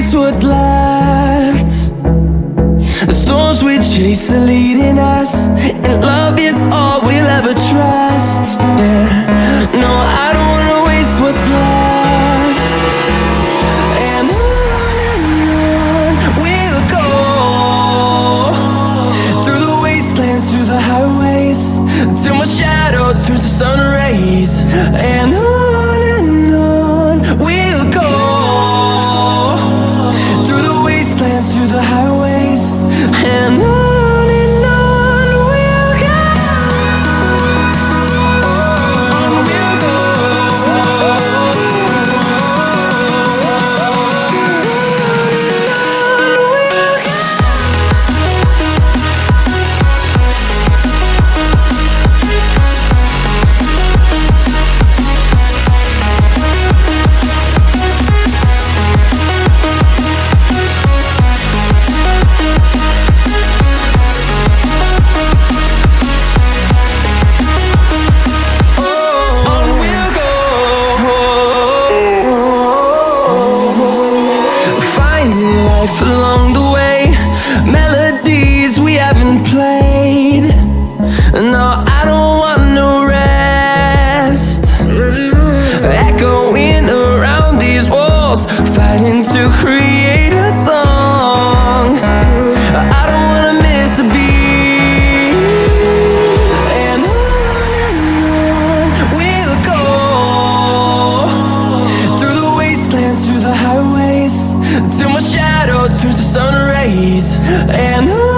waste what's left. The storms we chase are leading us, and love is all we'll ever trust. Yeah, no, I don't wanna waste what's left. And on we'll go, through the wastelands, through the highways, till my shadow turns to sun rays. And on we'll go, through the wastelands, through the highways, and on we'll go. On we'll go. Along the way, melodies we haven't played. No, I don't want no rest. Echoing around these walls, fighting to create a song. I don't wanna miss a beat. And on we'll go, through the wastelands, through the highways, till my shadow turns to sun rays. And on